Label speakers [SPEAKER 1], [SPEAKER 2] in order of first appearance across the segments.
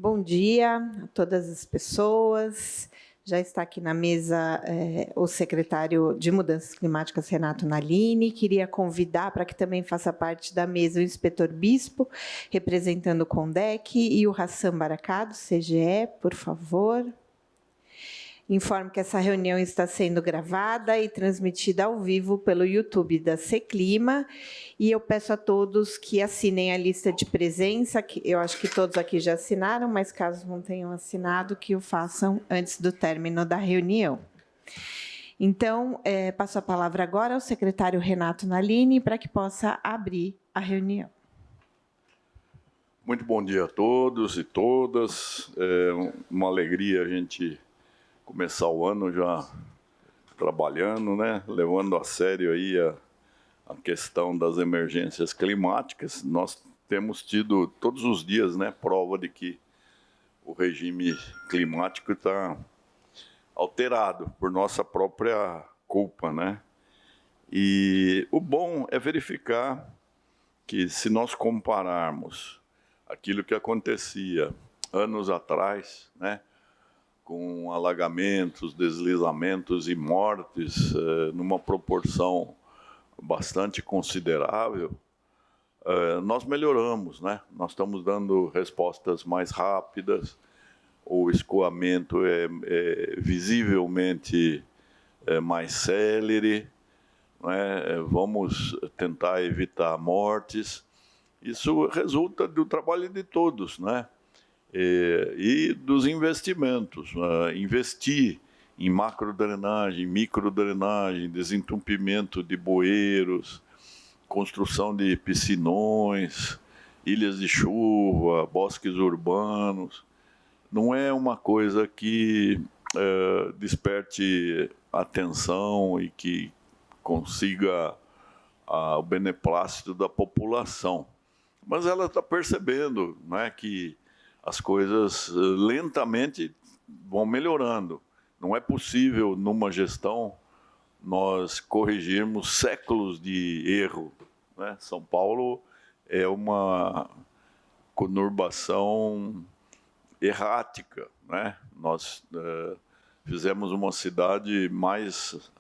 [SPEAKER 1] Bom dia a todas as pessoas. Já está aqui na mesa o secretário de Mudanças Climáticas, Renato Nalini. Queria convidar para que também faça parte da mesa o inspetor Bispo, representando o CONDEC, e o Hassan Baracá, do CGE, por favor. Informo que essa reunião está sendo gravada e transmitida ao vivo pelo YouTube da Seclima, e eu peço a todos que assinem a lista de presença, que eu acho que todos aqui já assinaram, mas caso não tenham assinado, que o façam antes do término da reunião. Então, passo a palavra agora ao secretário Renato Nalini para que possa abrir a reunião.
[SPEAKER 2] Muito bom dia a todos e todas. É uma alegria a gente começar o ano já trabalhando, né? Levando a sério aí a questão das emergências climáticas. Nós temos tido todos os dias, né, prova de que o regime climático está alterado por nossa própria culpa, né? E o bom é verificar que, se nós compararmos aquilo que acontecia anos atrás, né, com alagamentos, deslizamentos e mortes numa proporção bastante considerável, nós melhoramos, né? Nós estamos dando respostas mais rápidas, o escoamento é visivelmente mais célere, né? Vamos tentar evitar mortes. Isso resulta do trabalho de todos, né? E dos investimentos, investir em macrodrenagem, microdrenagem, desentupimento de bueiros, construção de piscinões, ilhas de chuva, bosques urbanos. Não é uma coisa que desperte atenção e que consiga o beneplácito da população. Mas ela está percebendo, né, que as coisas lentamente vão melhorando. Não é possível, numa gestão, nós corrigirmos séculos de erro, né? São Paulo é uma conurbação errática, né? Nós fizemos uma cidade mais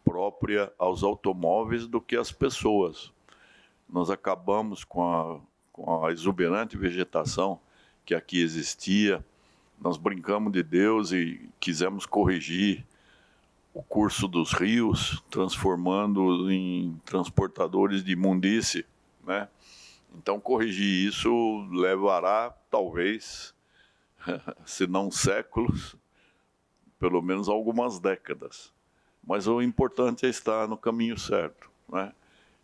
[SPEAKER 2] própria aos automóveis do que às pessoas. Nós acabamos com a exuberante vegetação que aqui existia. Nós brincamos de Deus e quisemos corrigir o curso dos rios, transformando em transportadores de imundície, né? Então, corrigir isso levará, talvez, se não séculos, pelo menos algumas décadas. Mas o importante é estar no caminho certo, né?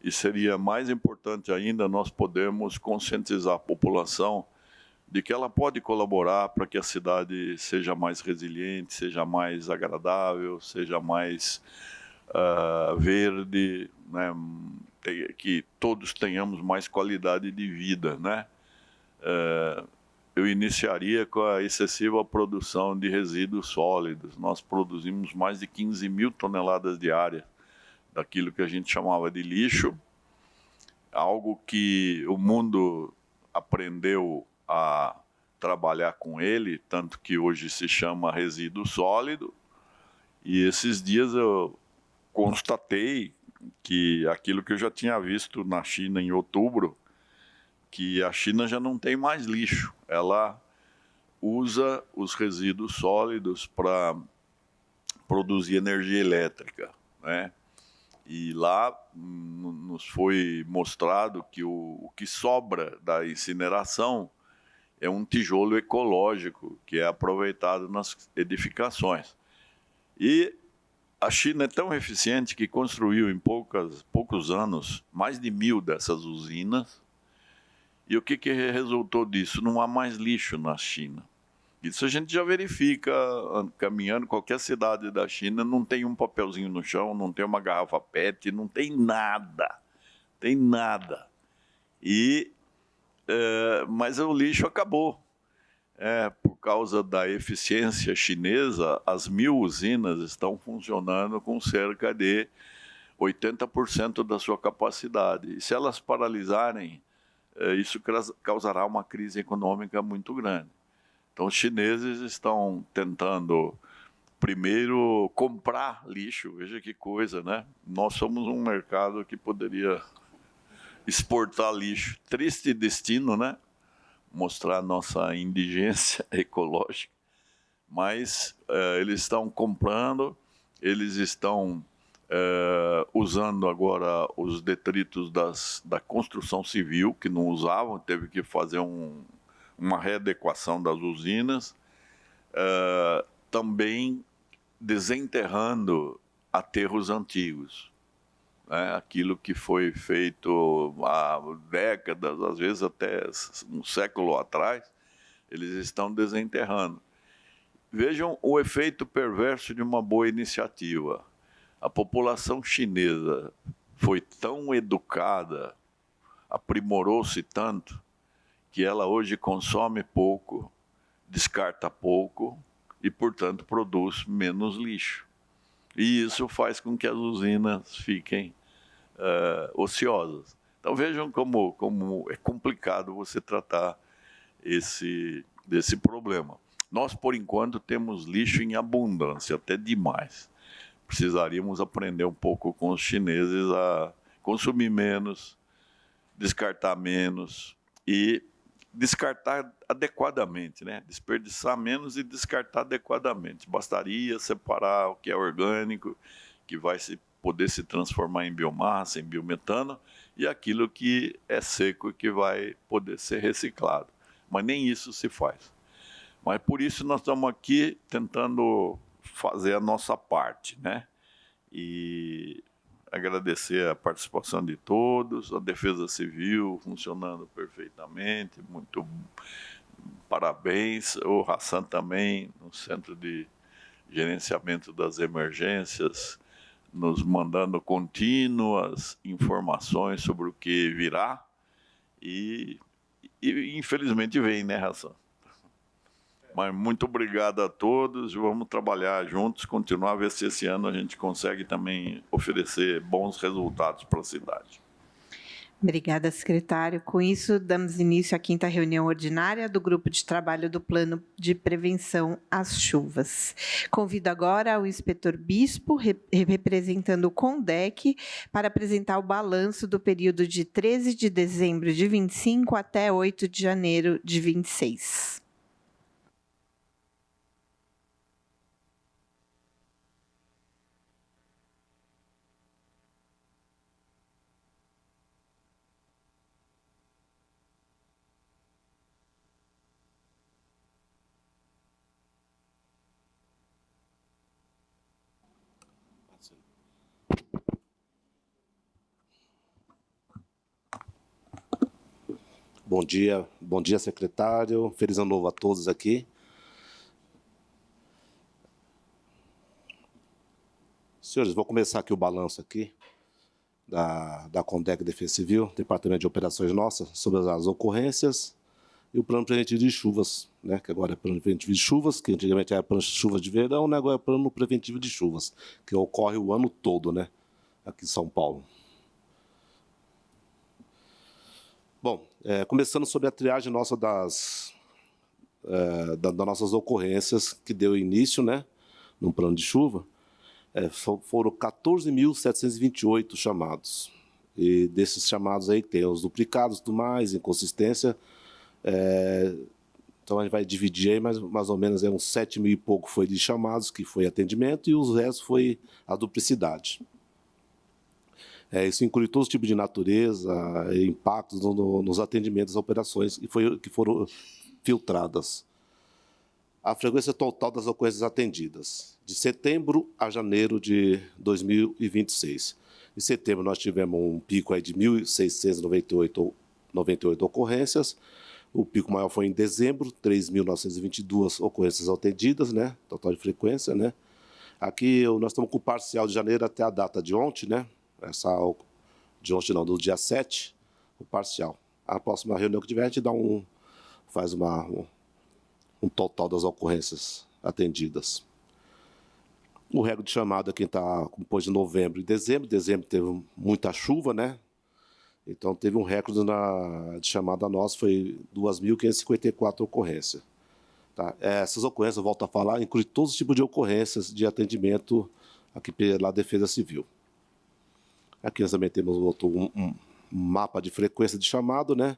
[SPEAKER 2] E seria mais importante ainda nós podermos conscientizar a população de que ela pode colaborar para que a cidade seja mais resiliente, seja mais agradável, seja mais verde, né? Que todos tenhamos mais qualidade de vida, né? Eu iniciaria com a excessiva produção de resíduos sólidos. Nós produzimos mais de 15 mil toneladas diárias daquilo que a gente chamava de lixo, algo que o mundo aprendeu a trabalhar com ele, tanto que hoje se chama resíduo sólido. E esses dias eu constatei que aquilo que eu já tinha visto na China em outubro, que a China já não tem mais lixo, ela usa os resíduos sólidos para produzir energia elétrica, né? E lá nos foi mostrado que o que sobra da incineração é um tijolo ecológico que é aproveitado nas edificações. E a China é tão eficiente que construiu em poucos anos mais de 1000 dessas usinas. E o que resultou disso? Não há mais lixo na China. Isso a gente já verifica caminhando. Qualquer cidade da China não tem um papelzinho no chão, não tem uma garrafa PET, não tem nada. Tem nada. Mas o lixo acabou. Por causa da eficiência chinesa, as 1000 usinas estão funcionando com cerca de 80% da sua capacidade. E se elas paralisarem, isso causará uma crise econômica muito grande. Então, os chineses estão tentando, primeiro, comprar lixo. Veja que coisa, né? Nós somos um mercado que poderia exportar lixo. Triste destino, né? Mostrar nossa indigência ecológica. Mas eles estão comprando, eles estão usando agora os detritos da construção civil, que não usavam, teve que fazer uma readequação das usinas, também desenterrando aterros antigos, né? Aquilo que foi feito há décadas, às vezes até um século atrás, eles estão desenterrando. Vejam o efeito perverso de uma boa iniciativa. A população chinesa foi tão educada, aprimorou-se tanto, que ela hoje consome pouco, descarta pouco e, portanto, produz menos lixo. E isso faz com que as usinas fiquem ociosas. Então vejam como é complicado você tratar desse problema. Nós, por enquanto, temos lixo em abundância, até demais. Precisaríamos aprender um pouco com os chineses a consumir menos, descartar menos e descartar adequadamente, né? Desperdiçar menos e descartar adequadamente. Bastaria separar o que é orgânico, que vai poder se transformar em biomassa, em biometano, e aquilo que é seco e que vai poder ser reciclado. Mas nem isso se faz. Mas por isso nós estamos aqui tentando fazer a nossa parte, né? E agradecer a participação de todos, a Defesa Civil funcionando perfeitamente, muito parabéns. O Hassan também, no Centro de Gerenciamento das Emergências, nos mandando contínuas informações sobre o que virá e infelizmente vem, né, Hassan? Mas muito obrigado a todos, vamos trabalhar juntos, continuar a ver se esse ano a gente consegue também oferecer bons resultados para a cidade.
[SPEAKER 1] Obrigada, secretário. Com isso, damos início à 5ª reunião ordinária do Grupo de Trabalho do Plano de Prevenção às Chuvas. Convido agora o inspetor Bispo, representando o CONDEC, para apresentar o balanço do período de 13 de dezembro de 25 até 8 de janeiro de 26.
[SPEAKER 3] Bom dia, secretário. Feliz ano novo a todos aqui. Senhores, vou começar aqui o balanço aqui da CONDEC Defesa Civil, Departamento de Operações Nossa, sobre as ocorrências e o plano preventivo de chuvas, né, que agora é plano preventivo de chuvas, que antigamente era plano de chuvas de verão, né, agora é plano preventivo de chuvas, que ocorre o ano todo, né, aqui em São Paulo. Bom, começando sobre a triagem nossa das nossas ocorrências, que deu início, né, no plano de chuva, foram 14.728 chamados. E desses chamados aí tem os duplicados, tudo mais, inconsistência. Então a gente vai dividir aí, mais ou menos uns 7.000 e pouco foi de chamados, que foi atendimento, e os restos foi a duplicidade. Isso inclui todos os tipos de natureza, impactos nos atendimentos, operações que foram filtradas. A frequência total das ocorrências atendidas, de setembro a janeiro de 2026. Em setembro, nós tivemos um pico aí de 1.698 ocorrências. O pico maior foi em dezembro, 3.922 ocorrências atendidas, né? Total de frequência, né? Aqui nós estamos com o parcial de janeiro até a data de ontem, né? De ontem não, do dia 7, o parcial. A próxima reunião que tiver, a gente faz um total das ocorrências atendidas. O recorde de chamada aqui está depois de novembro e dezembro. Dezembro teve muita chuva, né? Então teve um recorde de chamada nossa, foi 2.554 ocorrências. Tá? Essas ocorrências, eu volto a falar, incluem todos os tipos de ocorrências de atendimento aqui pela Defesa Civil. Aqui nós também temos um mapa de frequência de chamado, né?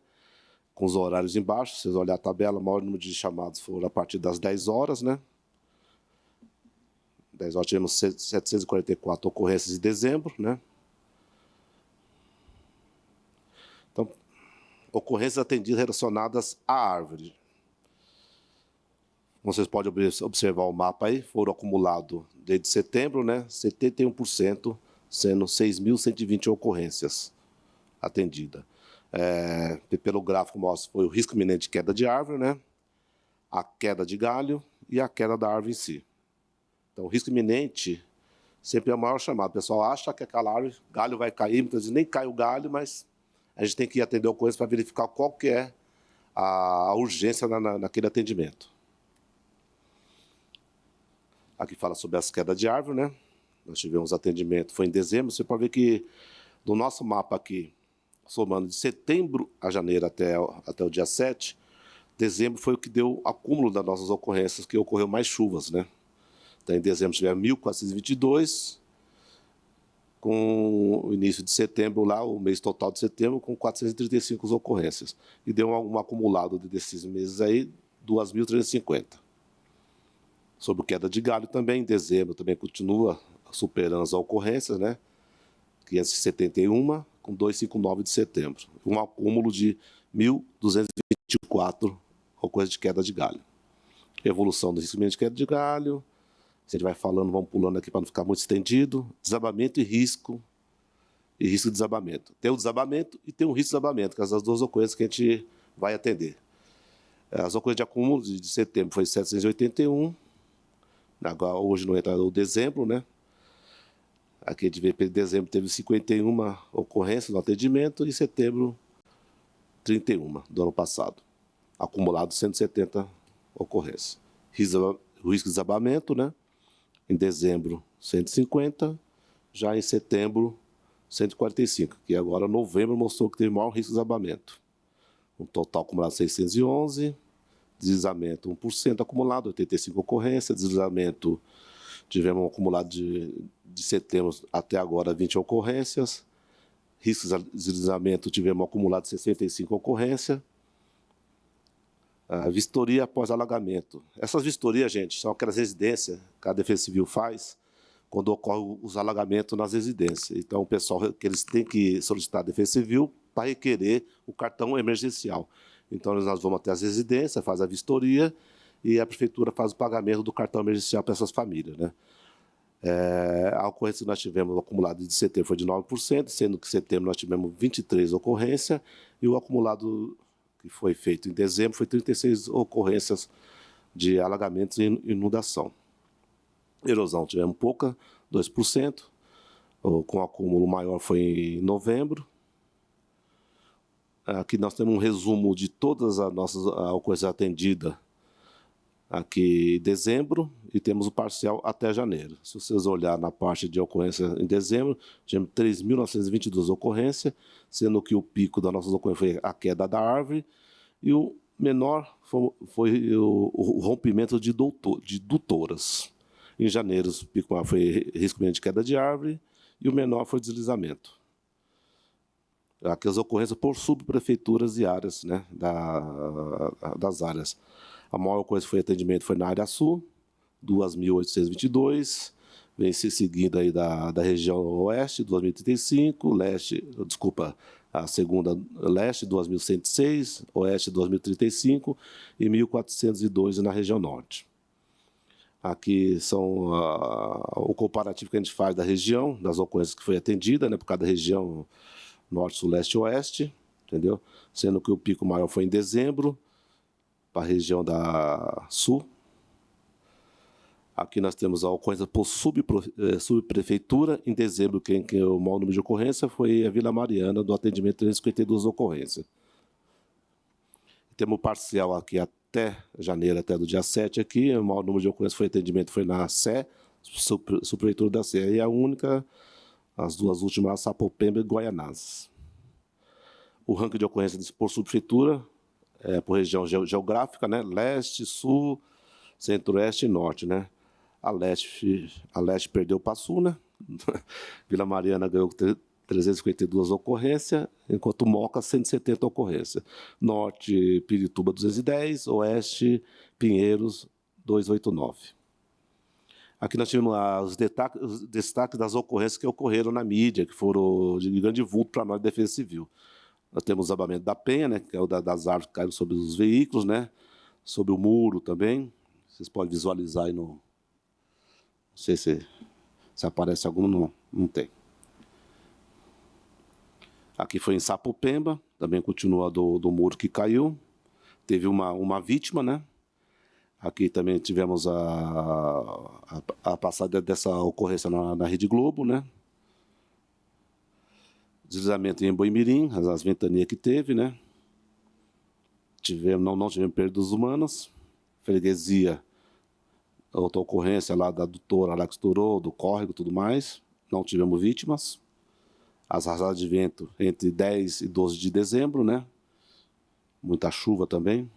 [SPEAKER 3] Com os horários embaixo. Se vocês olharem a tabela, o maior número de chamados foram a partir das 10 horas, né? 10 horas tivemos 744 ocorrências em dezembro, né? Então, ocorrências atendidas relacionadas à árvore. Como vocês podem observar o mapa aí, foram acumulados desde setembro, né? 71%, sendo 6.120 ocorrências atendidas. Pelo gráfico mostra foi o risco iminente de queda de árvore, né? A queda de galho e a queda da árvore em si. Então, o risco iminente sempre é o maior chamado. O pessoal acha que aquela árvore, galho vai cair, muitas vezes nem cai o galho, mas a gente tem que atender a ocorrência para verificar qual que é a urgência naquele atendimento. Aqui fala sobre as quedas de árvore, né? Nós tivemos atendimento, foi em dezembro. Você pode ver que no nosso mapa aqui, somando de setembro a janeiro até o dia 7, dezembro foi o que deu acúmulo das nossas ocorrências, que ocorreu mais chuvas, né? Então, em dezembro tivemos 1.422, com o início de setembro lá, o mês total de setembro, com 435 ocorrências. E deu um acumulado desses meses aí, 2.350. Sobre queda de galho também, em dezembro também continua superando as ocorrências, né? 571, com 259 de setembro. Um acúmulo de 1.224 ocorrências de queda de galho. Evolução do risco iminente de queda de galho. Se a gente vai falando, vamos pulando aqui para não ficar muito estendido. Desabamento e risco de desabamento. Tem o desabamento e tem o risco de desabamento, que são as duas ocorrências que a gente vai atender. As ocorrências de acúmulo de setembro foi 781. Agora, hoje não entra o dezembro, né? Aqui a gente vê que em dezembro teve 51 ocorrências no atendimento e em setembro 31 do ano passado. Acumulado 170 ocorrências. O risco de desabamento, né? Em dezembro, 150, já em setembro, 145, que agora novembro mostrou que teve maior risco de desabamento. Um total acumulado 611, deslizamento 1% acumulado, 85 ocorrências, deslizamento tivemos um acumulado de setembro até agora 20 ocorrências, riscos de deslizamento tivemos um acumulado de 65 ocorrências, vistoria após alagamento. Essas vistorias, gente, são aquelas residências que a Defesa Civil faz quando ocorre os alagamentos nas residências. Então, o pessoal que eles têm que solicitar a Defesa Civil para requerer o cartão emergencial. Então, nós vamos até as residências, faz a vistoria e a prefeitura faz o pagamento do cartão emergencial para essas famílias, né? A ocorrência que nós tivemos acumulado de setembro foi de 9%, sendo que em setembro nós tivemos 23 ocorrências e o acumulado que foi feito em dezembro foi 36 ocorrências de alagamentos e inundação. Erosão tivemos pouca, 2%, com acúmulo maior foi em novembro. Aqui nós temos um resumo de todas as nossas ocorrências atendidas aqui em dezembro e temos o parcial até janeiro. Se vocês olharem na parte de ocorrência em dezembro, tivemos 3.922 ocorrências, sendo que o pico das nossas ocorrências foi a queda da árvore e o menor foi o rompimento de dutoras. Em janeiro, o pico maior foi risco iminente de queda de árvore e o menor foi deslizamento. Aqui as ocorrências por subprefeituras e áreas, né, das áreas. A maior coisa que foi atendimento foi na área sul, 2.822, vem se seguindo aí da região oeste, 2.035, leste, desculpa, a segunda leste, 2.106, oeste, 2.035 e 1.402 na região norte. Aqui são o comparativo que a gente faz da região, das ocorrências que foi atendida, né, por cada região norte, sul, leste e oeste, entendeu? Sendo que o pico maior foi em dezembro, para a região da sul. Aqui nós temos a ocorrência por subprefeitura. Em dezembro, quem o maior número de ocorrência foi a Vila Mariana, do atendimento 352 ocorrências. Temos parcial aqui até janeiro, até do dia 7 aqui. O maior número de ocorrências foi atendimento foi na Sé, subprefeitura da Sé. E a única, as duas últimas, Sapopemba e Guaianazes. O ranking de ocorrência por subprefeitura por região geográfica, né? Leste, Sul, Centro-Oeste e Norte, né? A leste perdeu para Sul, né? Vila Mariana ganhou 352 ocorrências, enquanto Moca, 170 ocorrências. Norte, Pirituba, 210, Oeste, Pinheiros, 289. Aqui nós tivemos os destaques das ocorrências que ocorreram na mídia, que foram de grande vulto para nós, Defesa Civil. Nós temos o desabamento da Penha, né, que é o das árvores que caíram sobre os veículos, né, sobre o muro também. Vocês podem visualizar aí no... Não sei se aparece algum, não tem. Aqui foi em Sapopemba, também continua do muro que caiu. Teve uma vítima, né? Aqui também tivemos a passada dessa ocorrência na Rede Globo, né? Deslizamento em Boimirim, as ventanias que teve, né? Não tivemos perdas humanas. Freguesia, outra ocorrência lá da adutora, lá que estourou, do córrego e tudo mais. Não tivemos vítimas. As rajadas de vento entre 10 e 12 de dezembro, né? Muita chuva também.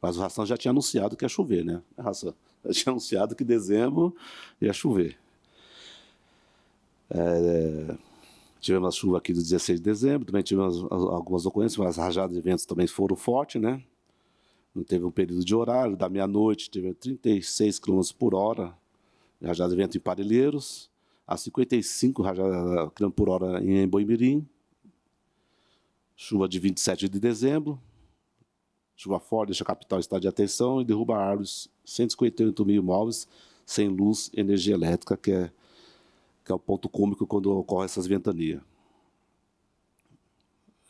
[SPEAKER 3] Mas o Ração já tinha anunciado que ia chover, né? A Ração já tinha anunciado que em dezembro ia chover. Tivemos a chuva aqui do 16 de dezembro, também tivemos algumas ocorrências, mas as rajadas de ventos também foram fortes, né? Não teve um período de horário, da meia-noite teve 36 km por hora, rajada de vento em Parelheiros, a 55 km por hora em Boimirim, chuva de 27 de dezembro, chuva forte deixa a capital em estado de atenção e derruba árvores, 158 mil imóveis sem luz e energia elétrica, que é o ponto cômico quando ocorre essas ventanias.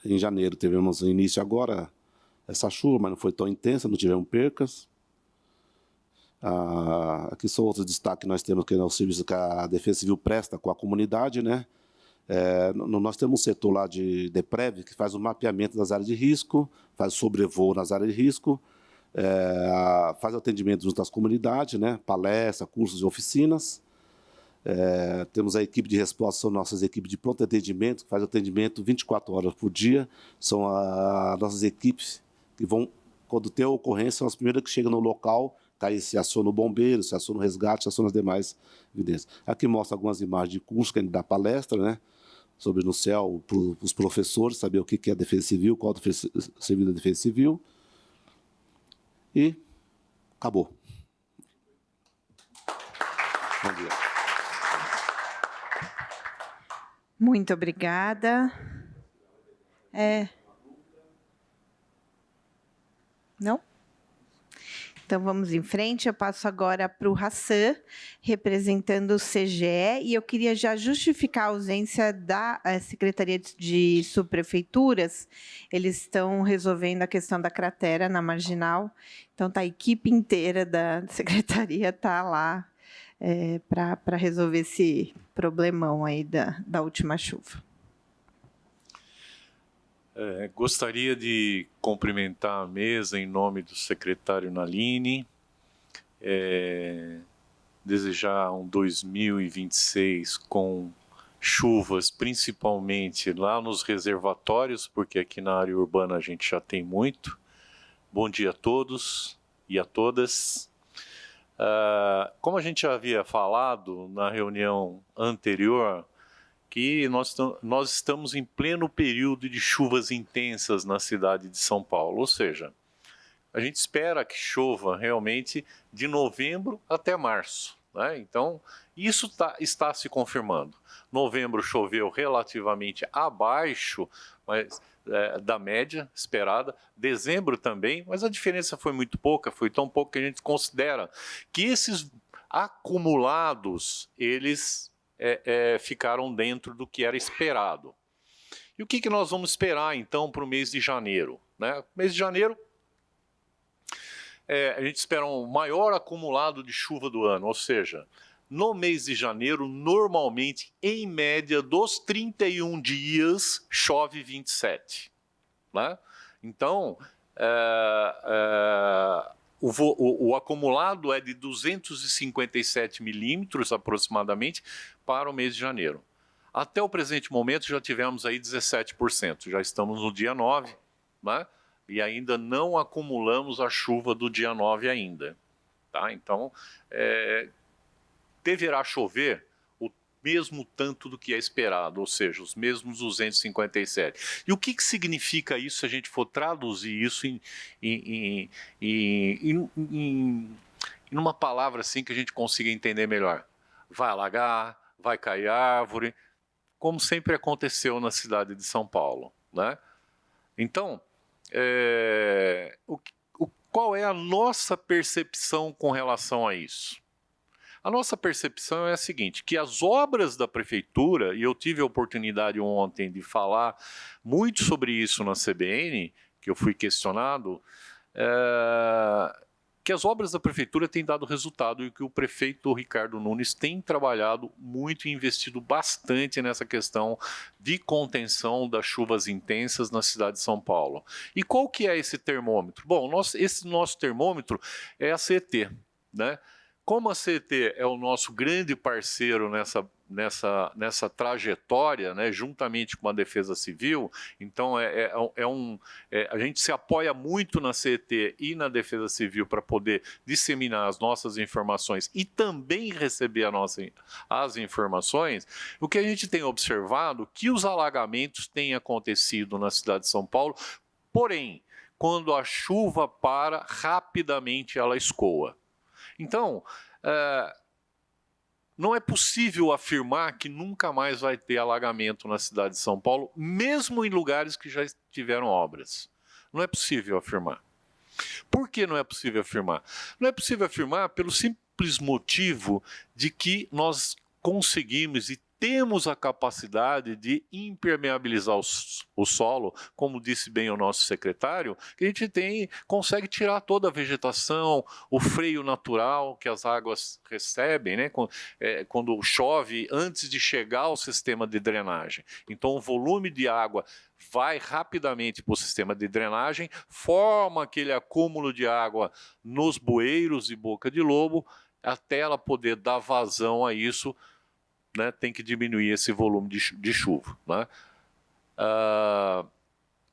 [SPEAKER 3] Em janeiro tivemos início agora essa chuva, mas não foi tão intensa, não tivemos percas. Aqui são outros destaques que nós temos, que é o serviço que a Defesa Civil presta com a comunidade, né? Nós temos um setor lá de DEPREV que faz o mapeamento das áreas de risco, faz sobrevoo nas áreas de risco, faz atendimento junto às comunidades, né? Palestra, cursos e oficinas. Temos a equipe de resposta, são nossas equipes de pronto atendimento, que faz atendimento 24 horas por dia. São as nossas equipes que vão, quando tem a ocorrência, são as primeiras que chegam no local, aí se aciona o bombeiro, se aciona o resgate, se aciona as demais evidências. Aqui mostra algumas imagens de curso que a gente dá palestra, né? Sobre no céu, para os professores, saber o que é a Defesa Civil, qual é o serviço da Defesa Civil. E acabou. Bom dia.
[SPEAKER 1] Muito obrigada. Não? Então, vamos em frente. Eu passo agora para o Hassan, representando o CGE, e eu queria já justificar a ausência da Secretaria de Subprefeituras. Eles estão resolvendo a questão da cratera na Marginal, então a equipe inteira da Secretaria está lá para resolver esse problemão aí da última chuva.
[SPEAKER 4] Gostaria de cumprimentar a mesa em nome do secretário Nalini, desejar um 2026 com chuvas, principalmente lá nos reservatórios, porque aqui na área urbana a gente já tem muito. Bom dia a todos e a todas. Como a gente já havia falado na reunião anterior, que nós estamos em pleno período de chuvas intensas na cidade de São Paulo, ou seja, a gente espera que chova realmente de novembro até março, né? Então, isso está se confirmando. Novembro choveu relativamente abaixo da média esperada, dezembro também, mas a diferença foi muito pouca, foi tão pouco que a gente considera que esses acumulados, eles ficaram dentro do que era esperado. E o que nós vamos esperar, então, para o mês de janeiro? Né? Mês de janeiro, a gente espera um maior acumulado de chuva do ano, ou seja, no mês de janeiro, normalmente, em média, dos 31 dias, chove 27. Né? Então, o acumulado é de 257 milímetros, aproximadamente, para o mês de janeiro. Até o presente momento, já tivemos aí 17%. Já estamos no dia 9, né? e ainda não acumulamos a chuva do dia 9 ainda. Tá? Então, deverá chover o mesmo tanto do que é esperado, ou seja, os mesmos 257. E o que significa isso se a gente for traduzir isso em uma palavra assim que a gente consiga entender melhor? Vai alagar, vai cair árvore, como sempre aconteceu na cidade de São Paulo, né? Então, qual é a nossa percepção com relação a isso? A nossa percepção é a seguinte, que as obras da prefeitura, e eu tive a oportunidade ontem de falar muito sobre isso na CBN, que eu fui questionado, que as obras da prefeitura têm dado resultado e que o prefeito Ricardo Nunes tem trabalhado muito e investido bastante nessa questão de contenção das chuvas intensas na cidade de São Paulo. E qual que é esse termômetro? Bom, esse nosso termômetro é a CET, né? Como a CET é o nosso grande parceiro nessa trajetória, né, juntamente com a Defesa Civil, então a gente se apoia muito na CET e na Defesa Civil para poder disseminar as nossas informações e também receber as informações. O que a gente tem observado que os alagamentos têm acontecido na cidade de São Paulo, porém, quando a chuva para, rapidamente ela escoa. Então, não é possível afirmar que nunca mais vai ter alagamento na cidade de São Paulo, mesmo em lugares que já tiveram obras. Não é possível afirmar. Por que não é possível afirmar? Não é possível afirmar pelo simples motivo de que nós conseguimos e temos a capacidade de impermeabilizar o solo, como disse bem o nosso secretário, que a gente consegue tirar toda a vegetação, o freio natural que as águas recebem, né, quando chove antes de chegar ao sistema de drenagem. Então o volume de água vai rapidamente para o sistema de drenagem, forma aquele acúmulo de água nos bueiros e boca de lobo, até ela poder dar vazão a isso, né, tem que diminuir esse volume de chuva. Né?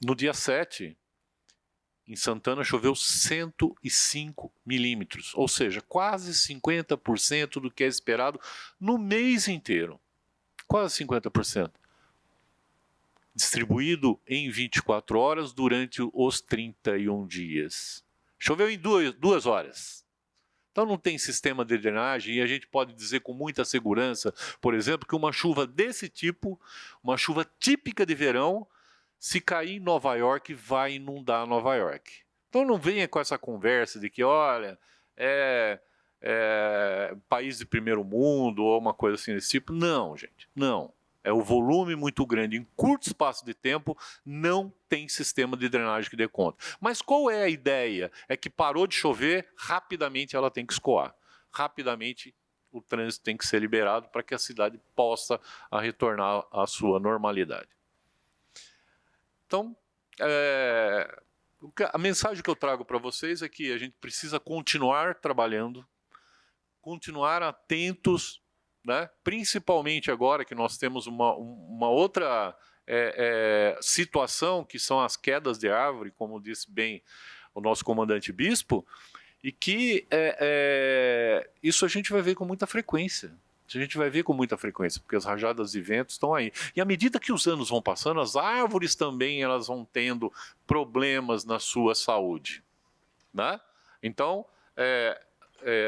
[SPEAKER 4] No dia 7, em Santana, choveu 105 milímetros, ou seja, quase 50% do que é esperado no mês inteiro. Quase 50%. Distribuído em 24 horas durante os 31 dias. Choveu em 2 horas. Então não tem sistema de drenagem e a gente pode dizer com muita segurança, por exemplo, que uma chuva desse tipo, uma chuva típica de verão, se cair em Nova York, vai inundar Nova York. Então não venha com essa conversa de que, olha, país de primeiro mundo ou uma coisa assim desse tipo. Não, gente, não. É o volume muito grande, em curto espaço de tempo, não tem sistema de drenagem que dê conta. Mas qual é a ideia? É que parou de chover, rapidamente ela tem que escoar. Rapidamente o trânsito tem que ser liberado para que a cidade possa retornar à sua normalidade. Então, a mensagem que eu trago para vocês é que a gente precisa continuar trabalhando, continuar atentos, né? Principalmente agora que nós temos uma outra situação, que são as quedas de árvore, como disse bem o nosso comandante Bispo, e que isso a gente vai ver com muita frequência. A gente vai ver com muita frequência, porque as rajadas de vento estão aí. E à medida que os anos vão passando, as árvores também elas vão tendo problemas na sua saúde. Né? Então,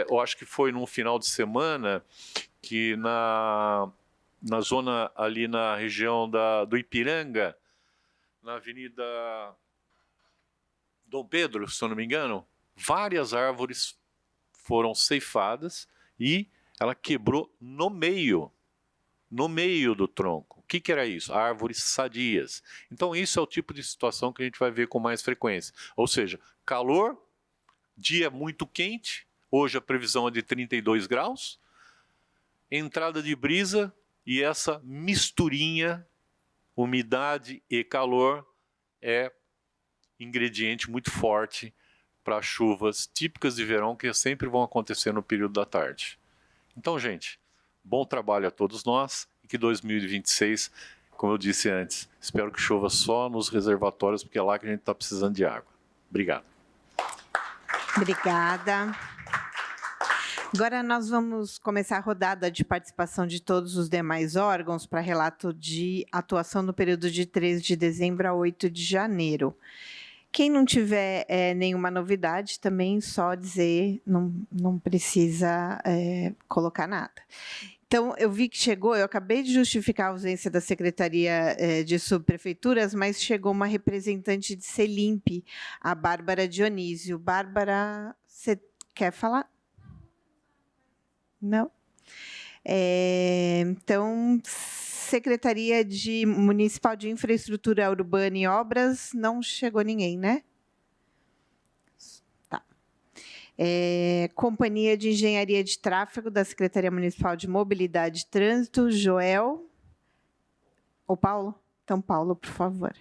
[SPEAKER 4] eu acho que foi num final de semana que na zona ali na região do Ipiranga, na Avenida Dom Pedro, se eu não me engano, várias árvores foram ceifadas e ela quebrou no meio do tronco. O que era isso? Árvores sadias. Então isso é o tipo de situação que a gente vai ver com mais frequência. Ou seja, calor, dia muito quente, hoje a previsão é de 32 graus, entrada de brisa e essa misturinha, umidade e calor, é ingrediente muito forte para chuvas típicas de verão que sempre vão acontecer no período da tarde. Então, gente, bom trabalho a todos nós e que 2026, como eu disse antes, espero que chova só nos reservatórios, porque é lá que a gente está precisando de água. Obrigado.
[SPEAKER 1] Obrigada. Agora nós vamos começar a rodada de participação de todos os demais órgãos para relato de atuação no período de 13 de dezembro a 8 de janeiro. Quem não tiver nenhuma novidade, também só dizer, não precisa colocar nada. Então, eu vi que chegou, eu acabei de justificar a ausência da Secretaria de Subprefeituras, mas chegou uma representante de Selimp, a Bárbara Dionísio. Bárbara, você quer falar? Não? Então, Secretaria Municipal de Infraestrutura Urbana e Obras, não chegou ninguém, né? Tá. Companhia de Engenharia de Tráfego da Secretaria Municipal de Mobilidade e Trânsito, Joel. Ou Paulo? Então, Paulo, por favor.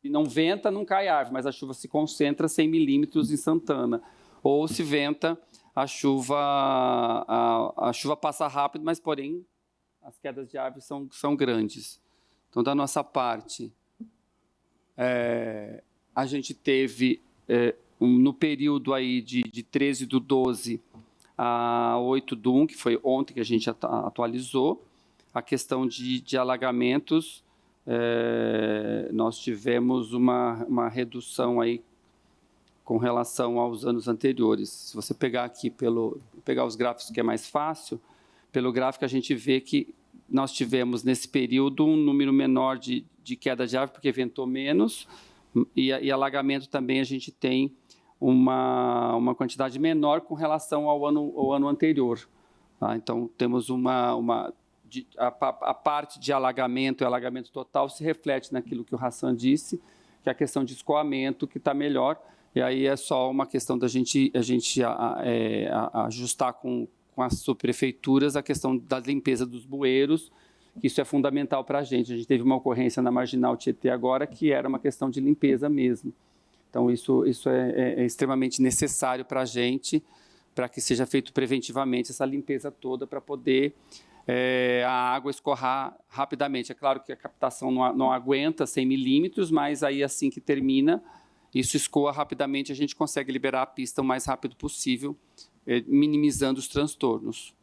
[SPEAKER 5] E não venta, não cai árvore, mas a chuva se concentra 100 milímetros em Santana. Ou se venta, a chuva passa rápido, mas, porém, as quedas de árvores são grandes. Então, da nossa parte, a gente teve, no período aí de 13/12 a 8/1, que foi ontem que a gente atualizou, a questão de alagamentos, nós tivemos uma redução aí com relação aos anos anteriores. Se você pegar aqui pegar os gráficos, que é mais fácil, pelo gráfico a gente vê que nós tivemos nesse período um número menor de queda de árvore, porque ventou menos, e alagamento também a gente tem uma quantidade menor com relação ao ano anterior. Tá? Então, temos a parte de alagamento e alagamento total se reflete naquilo que o Hassan disse, que é a questão de escoamento, que está melhor, e aí é só uma questão da gente ajustar com as subprefeituras a questão da limpeza dos bueiros, que isso é fundamental para a gente. A gente teve uma ocorrência na Marginal Tietê agora, que era uma questão de limpeza mesmo. Então, isso é extremamente necessário para a gente, para que seja feito preventivamente essa limpeza toda, para poder a água escorrar rapidamente. É claro que a captação não aguenta 100 milímetros, mas aí assim que termina, isso escoa rapidamente, a gente consegue liberar a pista o mais rápido possível, minimizando os transtornos.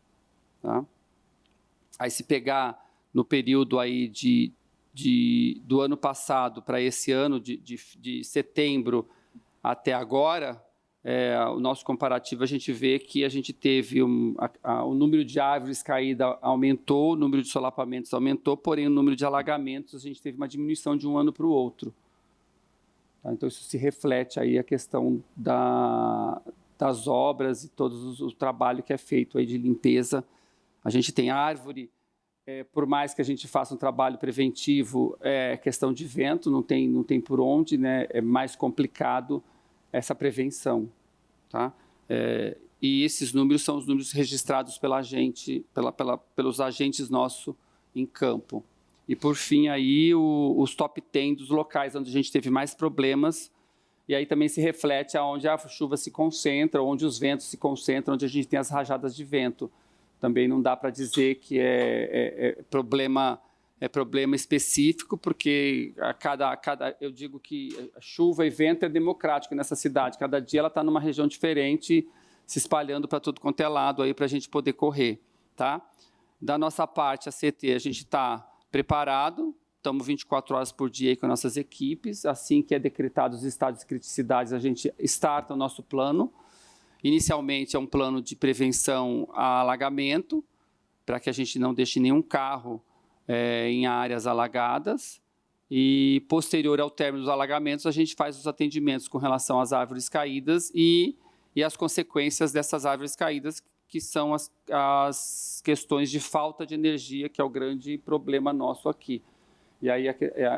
[SPEAKER 5] Tá? Aí se pegar no período aí do ano passado para esse ano, de setembro até agora, o nosso comparativo, a gente vê que a gente teve o número de árvores caídas aumentou, o número de solapamentos aumentou, porém o número de alagamentos a gente teve uma diminuição de um ano para o outro. Tá? Então isso se reflete aí a questão das obras e todo o trabalho que é feito aí de limpeza. A gente tem árvore, por mais que a gente faça um trabalho preventivo, é questão de vento, não tem por onde, né? É mais complicado essa prevenção, tá? E esses números são os números registrados pela gente, pelos agentes nossos em campo. E, por fim, aí os top 10 dos locais onde a gente teve mais problemas, e aí também se reflete aonde a chuva se concentra, onde os ventos se concentram, onde a gente tem as rajadas de vento. Também não dá para dizer que é problema problema específico, porque eu digo que chuva e vento é democrático nessa cidade. Cada dia ela está numa região diferente, se espalhando para tudo quanto é lado aí para a gente poder correr, tá? Da nossa parte, a CT, a gente está preparado, estamos 24 horas por dia aí com nossas equipes. Assim que é decretado os estados de criticidades, a gente starta o nosso plano. Inicialmente é um plano de prevenção a alagamento, para que a gente não deixe nenhum carro em áreas alagadas. E, posterior ao término dos alagamentos, a gente faz os atendimentos com relação às árvores caídas e as consequências dessas árvores caídas, que são as questões de falta de energia, que é o grande problema nosso aqui. E aí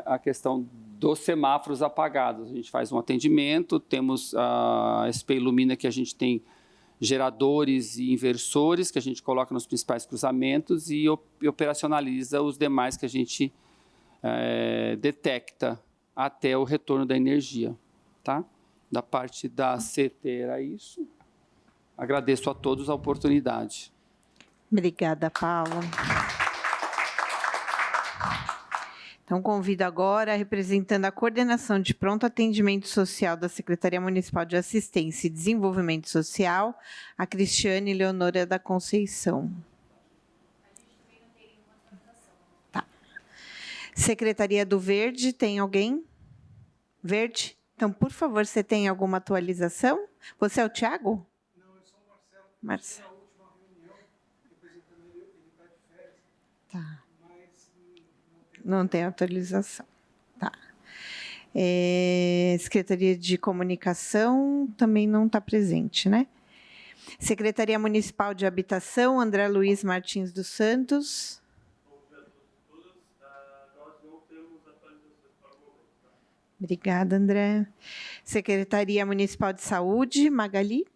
[SPEAKER 5] a questão dos semáforos apagados. A gente faz um atendimento, temos a SP Ilumina, que a gente tem geradores e inversores, que a gente coloca nos principais cruzamentos e operacionaliza os demais que a gente detecta até o retorno da energia. Tá? Da parte da CT era isso. Agradeço a todos a oportunidade.
[SPEAKER 1] Obrigada, Paula. Então, convido agora, representando a Coordenação de Pronto Atendimento Social da Secretaria Municipal de Assistência e Desenvolvimento Social, a Cristiane Leonora da Conceição. Tá. Secretaria do Verde, tem alguém? Verde? Então, por favor, você tem alguma atualização? Você é o Tiago?
[SPEAKER 6] Não, eu sou o Marcelo.
[SPEAKER 1] Marcelo.
[SPEAKER 6] Na última reunião, representando ele está de férias.
[SPEAKER 1] Tá.
[SPEAKER 6] Mas
[SPEAKER 1] Não tem atualização. Tá. Secretaria de Comunicação também não está presente, né? Secretaria Municipal de Habitação, André Luiz Martins dos Santos. Obrigada, André. Secretaria Municipal de Saúde, Magali.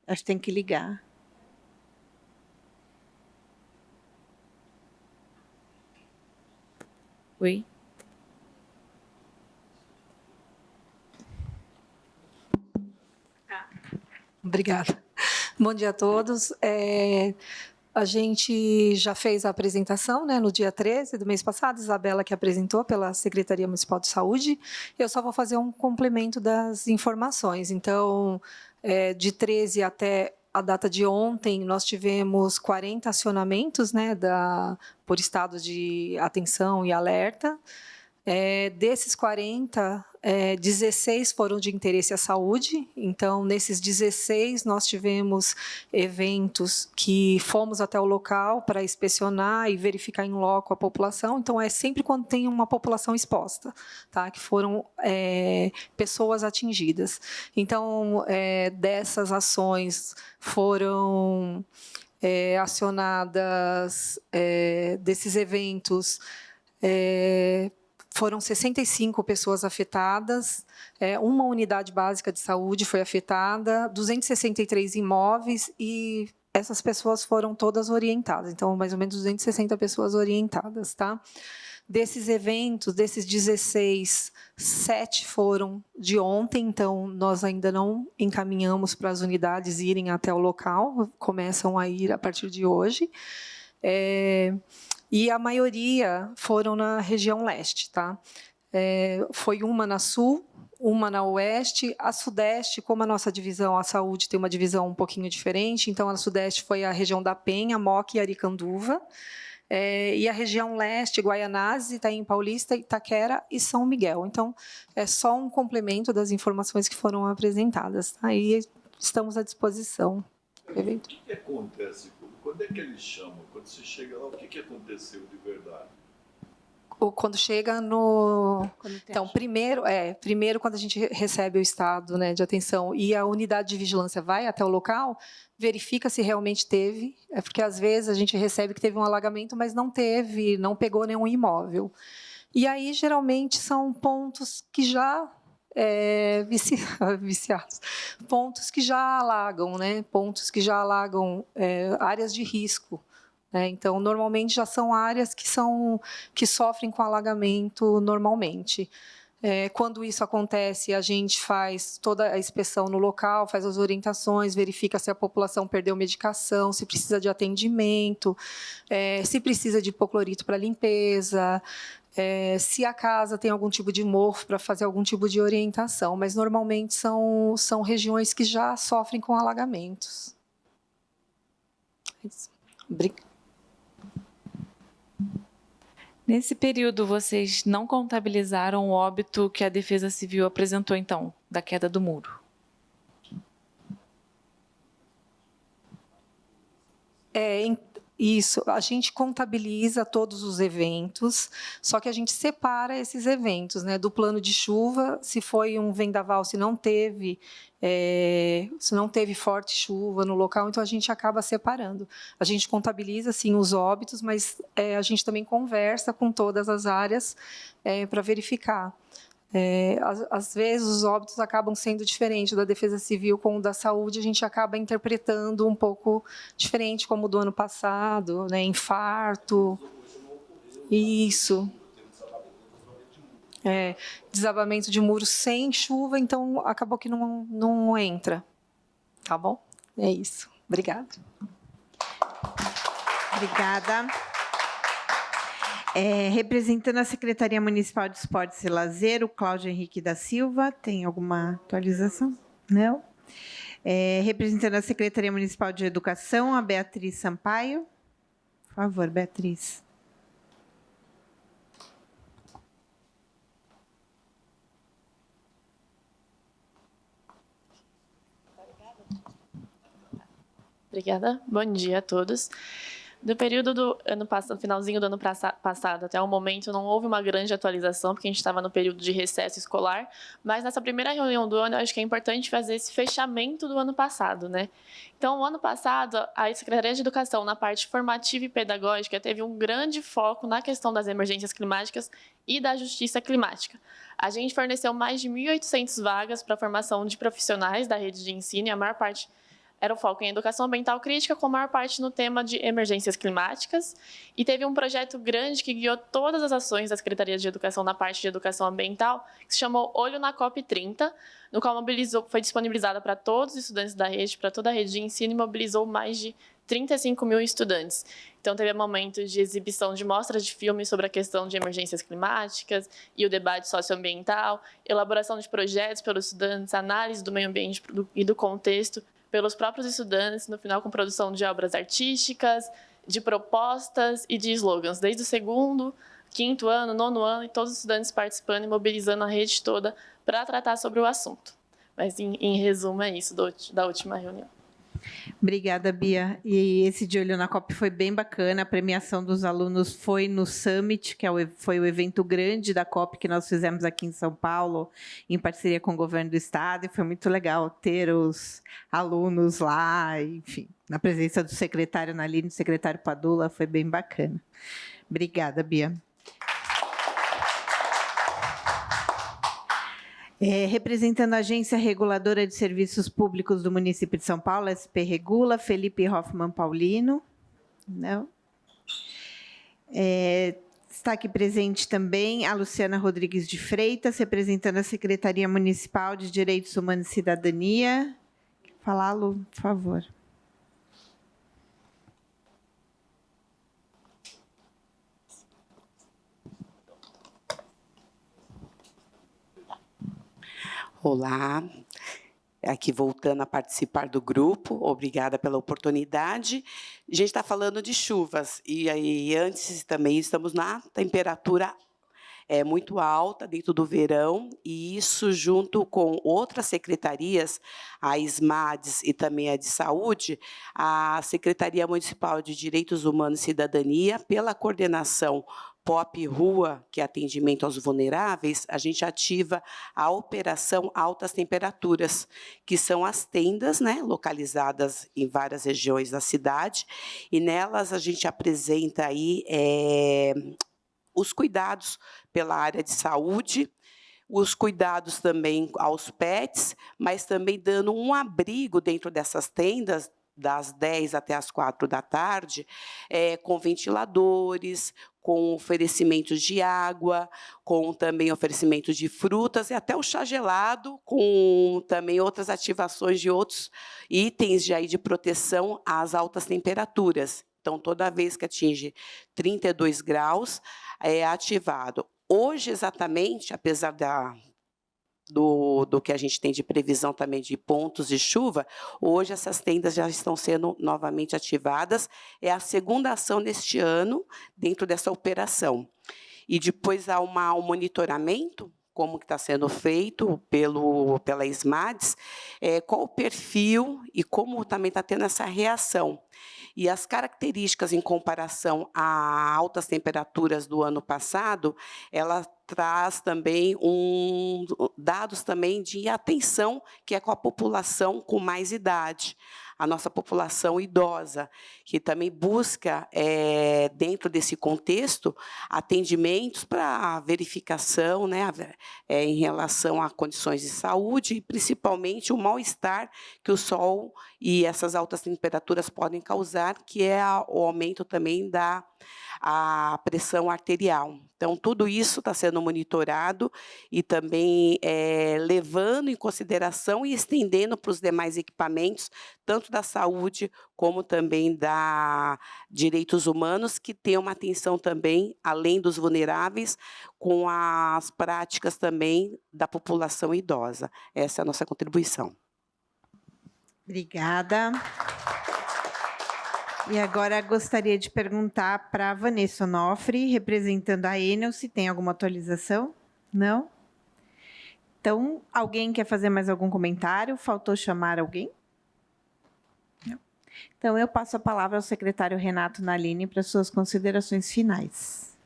[SPEAKER 1] Acho que tem que ligar.
[SPEAKER 7] Oi? Obrigada. Bom dia a todos. A gente já fez a apresentação, né, no dia 13 do mês passado, Isabela que apresentou pela Secretaria Municipal de Saúde. Eu só vou fazer um complemento das informações. Então, de 13 até a data de ontem, nós tivemos 40 acionamentos, né, por estado de atenção e alerta. Desses 40, 16 foram de interesse à saúde. Então, nesses 16, nós tivemos eventos que fomos até o local para inspecionar e verificar em loco a população. Então, é sempre quando tem uma população exposta, tá? Que foram pessoas atingidas. Então, dessas ações foram acionadas, desses eventos, foram 65 pessoas afetadas, uma unidade básica de saúde foi afetada, 263 imóveis e essas pessoas foram todas orientadas. Então, mais ou menos 260 pessoas orientadas, tá? Desses eventos, desses 16, 7 foram de ontem, então nós ainda não encaminhamos para as unidades irem até o local, começam a ir a partir de hoje. E a maioria foram na região leste, tá? Foi uma na sul, uma na oeste, a sudeste, como a nossa divisão, a saúde tem uma divisão um pouquinho diferente, então a sudeste foi a região da Penha, Moca e Aricanduva, e a região leste, Guaianazes, Itaim Paulista, Itaquera e São Miguel. Então, é só um complemento das informações que foram apresentadas, tá? E estamos à disposição.
[SPEAKER 2] O que acontece? Quando é que eles chamam? Quando você chega lá, o que aconteceu de verdade?
[SPEAKER 7] Quando chega no... Então, primeiro quando a gente recebe o estado, né, de atenção e a unidade de vigilância vai até o local, verifica se realmente teve, porque às vezes a gente recebe que teve um alagamento, mas não teve, não pegou nenhum imóvel. E aí, geralmente, são pontos que já... viciados, pontos que já alagam, né? Pontos que já alagam áreas de risco, né? Então, normalmente já são áreas que sofrem com alagamento normalmente. Quando isso acontece, a gente faz toda a inspeção no local, faz as orientações, verifica se a população perdeu medicação, se precisa de atendimento, se precisa de hipoclorito para limpeza, se a casa tem algum tipo de mofo para fazer algum tipo de orientação, mas normalmente são regiões que já sofrem com alagamentos. Obrigada.
[SPEAKER 8] Nesse período, vocês não contabilizaram o óbito que a Defesa Civil apresentou, então, da queda do muro?
[SPEAKER 7] Isso, a gente contabiliza todos os eventos, só que a gente separa esses eventos, né, do plano de chuva, se foi um vendaval, se não teve forte chuva no local, então a gente acaba separando. A gente contabiliza, sim, os óbitos, mas a gente também conversa com todas as áreas para verificar. Às vezes os óbitos acabam sendo diferentes da Defesa Civil com o da Saúde, a gente acaba interpretando um pouco diferente, como o do ano passado, né, infarto, isso, desabamento de muros sem chuva, então acabou que não entra, tá bom? É isso, obrigada.
[SPEAKER 1] Obrigada. Representando a Secretaria Municipal de Esportes e Lazer, o Cláudio Henrique da Silva. Tem alguma atualização? Não? Representando a Secretaria Municipal de Educação, a Beatriz Sampaio. Por favor, Beatriz.
[SPEAKER 9] Obrigada. Bom dia a todos. Do período do ano passado, finalzinho do ano passado até o momento, não houve uma grande atualização, porque a gente estava no período de recesso escolar, mas nessa primeira reunião do ano, eu acho que é importante fazer esse fechamento do ano passado, né? Então, o ano passado, a Secretaria de Educação, na parte formativa e pedagógica, teve um grande foco na questão das emergências climáticas e da justiça climática. A gente forneceu mais de 1.800 vagas para a formação de profissionais da rede de ensino, e a maior parte era o foco em educação ambiental crítica, com a maior parte no tema de emergências climáticas. E teve um projeto grande que guiou todas as ações da Secretaria de Educação na parte de educação ambiental, que se chamou Olho na COP30, no qual foi disponibilizada para todos os estudantes da rede, para toda a rede de ensino, e mobilizou mais de 35 mil estudantes. Então, teve momentos de exibição de mostras de filmes sobre a questão de emergências climáticas e o debate socioambiental, elaboração de projetos pelos estudantes, análise do meio ambiente e do contexto pelos próprios estudantes, no final com produção de obras artísticas, de propostas e de slogans, desde o 2º, 5º ano, 9º ano, e todos os estudantes participando e mobilizando a rede toda para tratar sobre o assunto. Mas, em resumo, é isso da última reunião.
[SPEAKER 1] Obrigada, Bia. E esse de Olho na COP foi bem bacana. A premiação dos alunos foi no Summit, que foi o evento grande da COP que nós fizemos aqui em São Paulo, em parceria com o governo do estado, e foi muito legal ter os alunos lá, enfim, na presença do secretário Naline, do secretário Padula, foi bem bacana. Obrigada, Bia. Representando a Agência Reguladora de Serviços Públicos do município de São Paulo, SP Regula, Felipe Hoffmann Paulino. Não. Está aqui presente também a Luciana Rodrigues de Freitas, representando a Secretaria Municipal de Direitos Humanos e Cidadania. Quer falar, Lu, por favor.
[SPEAKER 10] Olá, aqui voltando a participar do grupo, obrigada pela oportunidade. A gente está falando de chuvas, e aí antes também estamos na temperatura muito alta dentro do verão, e isso junto com outras secretarias, a SMADES e também a de Saúde, a Secretaria Municipal de Direitos Humanos e Cidadania, pela coordenação POP Rua, que é atendimento aos vulneráveis, a gente ativa a Operação Altas Temperaturas, que são as tendas, né, localizadas em várias regiões da cidade, e nelas a gente apresenta aí os cuidados pela área de saúde, os cuidados também aos pets, mas também dando um abrigo dentro dessas tendas das 10 até as 4 da tarde, com ventiladores, com oferecimentos de água, com também oferecimento de frutas e até o chá gelado, com também outras ativações de outros itens de proteção às altas temperaturas. Então, toda vez que atinge 32 graus, é ativado. Hoje, exatamente, apesar do que a gente tem de previsão também de pontos de chuva, hoje essas tendas já estão sendo novamente ativadas. É a segunda ação neste ano dentro dessa operação. E depois há um monitoramento, como que está sendo feito pela SMADS, qual o perfil e como também está tendo essa reação. E as características em comparação a altas temperaturas do ano passado, ela traz também dados também de atenção, que é com a população com mais idade, a nossa população idosa, que também busca, dentro desse contexto, atendimentos para verificação, né, em relação a condições de saúde e, principalmente, o mal-estar que o sol e essas altas temperaturas podem causar, que é o aumento também da pressão arterial. Então, tudo isso está sendo monitorado e também levando em consideração e estendendo para os demais equipamentos, tanto da saúde como também da direitos humanos, que tem uma atenção também, além dos vulneráveis, com as práticas também da população idosa. Essa é a nossa contribuição.
[SPEAKER 1] Obrigada. E agora gostaria de perguntar para a Vanessa Onofre, representando a Enel, se tem alguma atualização? Não? Então, alguém quer fazer mais algum comentário? Faltou chamar alguém? Não. Então, eu passo a palavra ao secretário Renato Nalini para suas considerações finais.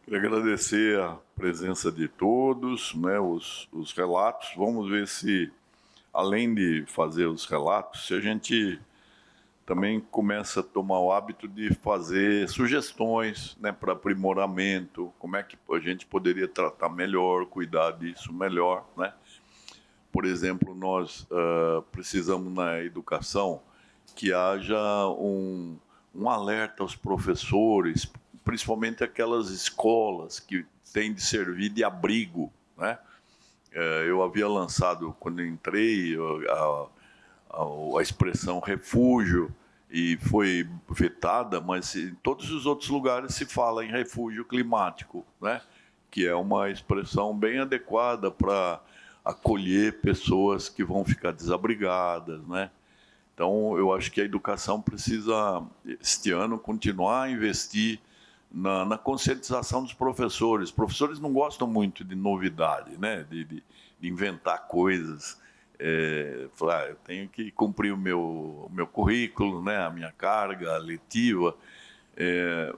[SPEAKER 2] Queria agradecer a presença de todos, né, os relatos. Vamos ver se, além de fazer os relatos, se a gente também começa a tomar o hábito de fazer sugestões, né, para aprimoramento, como é que a gente poderia tratar melhor, cuidar disso melhor, né? Por exemplo, nós precisamos na educação que haja um alerta aos professores, principalmente aquelas escolas que têm de servir de abrigo, né? Eu havia lançado, quando entrei, a expressão refúgio, e foi vetada, mas em todos os outros lugares se fala em refúgio climático, né? Que é uma expressão bem adequada para acolher pessoas que vão ficar desabrigadas, né? Então, eu acho que a educação precisa, este ano, continuar a investir na conscientização dos professores. Os professores não gostam muito de novidade, né? De inventar coisas. Falar, eu tenho que cumprir o meu currículo, né, a minha carga letiva,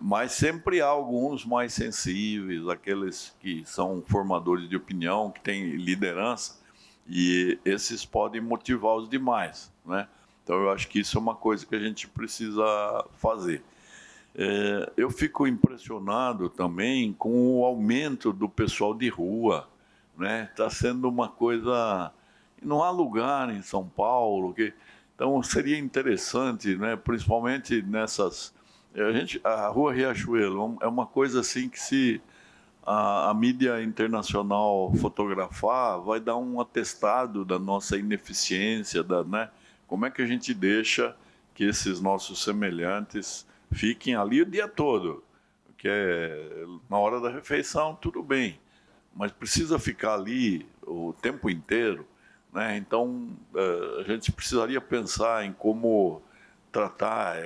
[SPEAKER 2] mas sempre há alguns mais sensíveis, aqueles que são formadores de opinião, que têm liderança, e esses podem motivar os demais, né? Então, eu acho que isso é uma coisa que a gente precisa fazer. Eu fico impressionado também com o aumento do pessoal de rua, né? Está sendo uma coisa... Não há lugar em São Paulo, então seria interessante, né, principalmente nessas... A Rua Riachuelo é uma coisa assim que, se a mídia internacional fotografar, vai dar um atestado da nossa ineficiência, né? Como é que a gente deixa que esses nossos semelhantes fiquem ali o dia todo? Porque na hora da refeição, tudo bem, mas precisa ficar ali o tempo inteiro, né? Então, a gente precisaria pensar em como tratar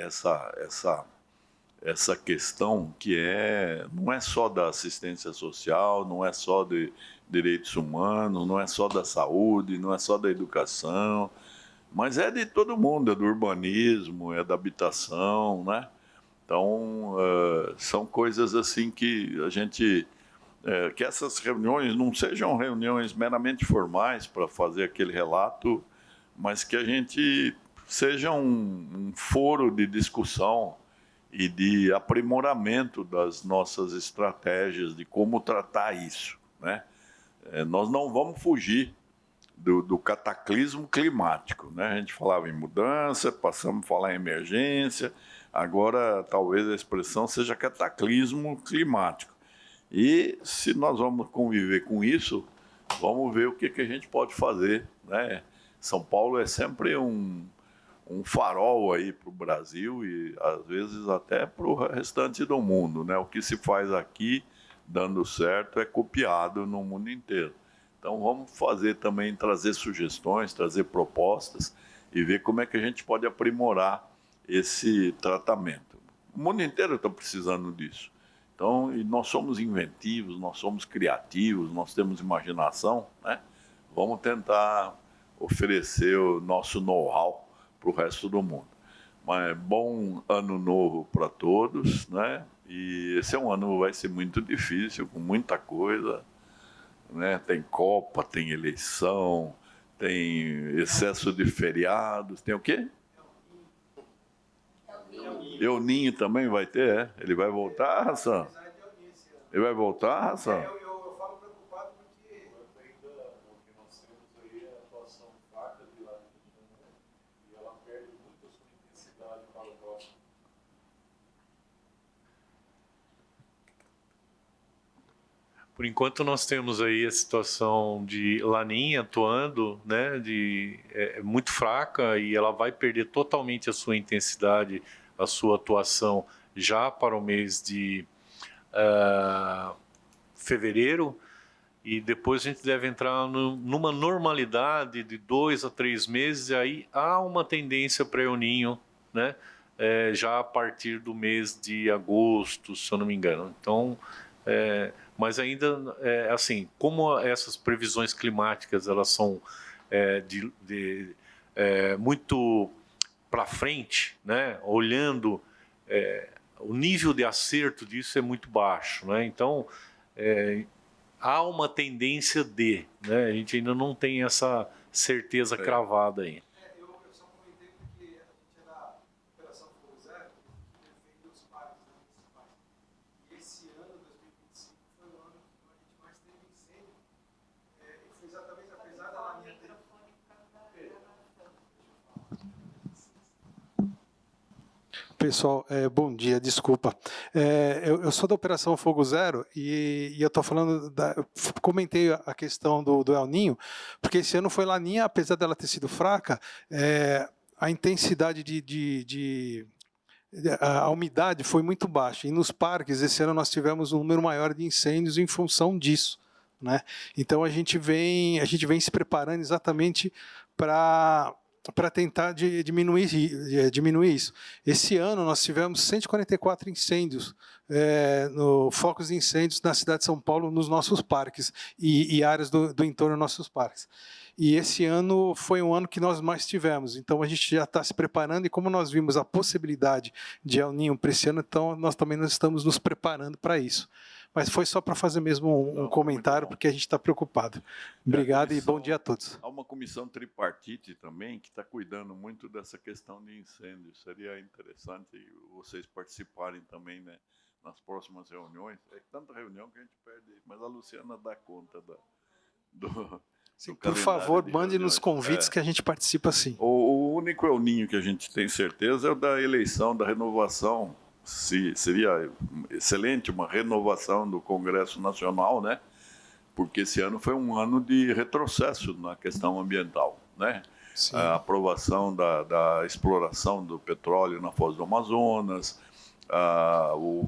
[SPEAKER 2] essa questão que não é só da assistência social, não é só de direitos humanos, não é só da saúde, não é só da educação, mas é de todo mundo, é do urbanismo, é da habitação, né? Então, são coisas assim que a gente... que essas reuniões não sejam reuniões meramente formais para fazer aquele relato, mas que a gente seja um foro de discussão e de aprimoramento das nossas estratégias de como tratar isso, né? Nós não vamos fugir do cataclismo climático, né? A gente falava em mudança, passamos a falar em emergência, agora talvez a expressão seja cataclismo climático. E se nós vamos conviver com isso, vamos ver o que a gente pode fazer, né? São Paulo é sempre um farol aí para o Brasil e às vezes até para o restante do mundo, né? O que se faz aqui dando certo é copiado no mundo inteiro. Então vamos fazer também, trazer sugestões, trazer propostas e ver como é que a gente pode aprimorar esse tratamento. O mundo inteiro está precisando disso. Então, e nós somos inventivos, nós somos criativos, nós temos imaginação, né? Vamos tentar oferecer o nosso know-how para o resto do mundo. Mas bom ano novo para todos, né? E esse é um ano que vai ser muito difícil, com muita coisa, né? Tem Copa, tem eleição, tem excesso de feriados, tem o quê? El Ninho também vai ter, é? Ele vai voltar, Hassan? Ele vai voltar, Hassan?
[SPEAKER 6] Eu falo preocupado porque nós temos aí a atuação fraca de lá e ela perde muito a sua intensidade para o próximo.
[SPEAKER 4] Por enquanto nós temos aí a situação de Laninha atuando, né, muito fraca e ela vai perder totalmente a sua intensidade, a sua atuação já para o mês de fevereiro e depois a gente deve entrar numa normalidade de 2 a 3 meses e aí há uma tendência para El Ninho, né, já a partir do mês de agosto, se eu não me engano. Então, mas ainda, assim, como essas previsões climáticas elas são muito para frente, né? Olhando, o nível de acerto disso é muito baixo, né? Então, há uma tendência né? A gente ainda não tem essa certeza cravada aí.
[SPEAKER 6] Eu só comentei porque a gente é da Operação Fogo Zero, que defende os parques municipais. E esse ano, 2025, foi o ano que a gente mais teve incêndio. E foi exatamente apesar da laninha ter... Pessoal, bom dia, desculpa. Eu sou da Operação Fogo Zero e eu estou falando, comentei a questão do El Ninho, porque esse ano foi Laninha, apesar dela ter sido fraca, a intensidade a umidade foi muito baixa. E nos parques, esse ano nós tivemos um número maior de incêndios em função disso, né? Então a gente vem se preparando exatamente para tentar diminuir isso. Esse ano nós tivemos 144 incêndios, focos de incêndios na cidade de São Paulo, nos nossos parques e áreas do entorno dos nossos parques. E esse ano foi um ano que nós mais tivemos, então a gente já está se preparando e como nós vimos a possibilidade de El Ninho para esse ano, então nós estamos nos preparando para isso. Mas foi só para fazer mesmo um comentário, porque a gente está preocupado. Obrigado e bom dia a todos.
[SPEAKER 2] Há uma comissão tripartite também que está cuidando muito dessa questão de incêndio. Seria interessante vocês participarem também, né, nas próximas reuniões. É tanta reunião que a gente perde, mas a Luciana dá conta
[SPEAKER 6] Sim, por favor, mande nos convites que a gente participa sim.
[SPEAKER 2] O único El Ninho que a gente tem certeza é o da eleição, da renovação. Seria excelente uma renovação do Congresso Nacional, né? Porque esse ano foi um ano de retrocesso na questão ambiental, né? Sim. A aprovação da exploração do petróleo na Foz do Amazonas,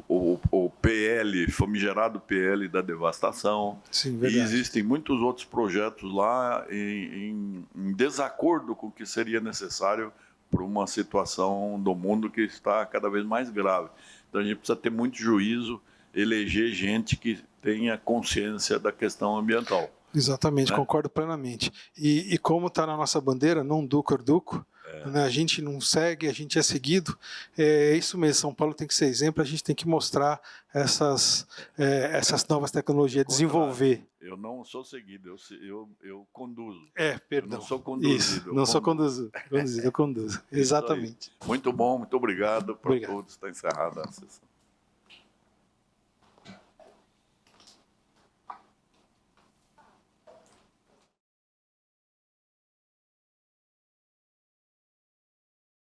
[SPEAKER 2] o PL, famigerado PL da devastação.
[SPEAKER 6] Sim,
[SPEAKER 2] e existem muitos outros projetos lá em desacordo com o que seria necessário para uma situação do mundo que está cada vez mais grave. Então a gente precisa ter muito juízo, eleger gente que tenha consciência da questão ambiental.
[SPEAKER 6] Exatamente, né? Concordo plenamente. E como está na nossa bandeira, non ducor duco, né? A gente não segue, a gente é seguido. É isso mesmo, São Paulo tem que ser exemplo, a gente tem que mostrar essas novas tecnologias, desenvolver.
[SPEAKER 2] Eu não sou seguido, eu conduzo.
[SPEAKER 6] Perdão.
[SPEAKER 2] Eu não sou conduzido.
[SPEAKER 6] Isso, não sou conduzido, eu conduzo. Exatamente.
[SPEAKER 2] Muito bom, muito obrigado para todos. Está encerrada a sessão.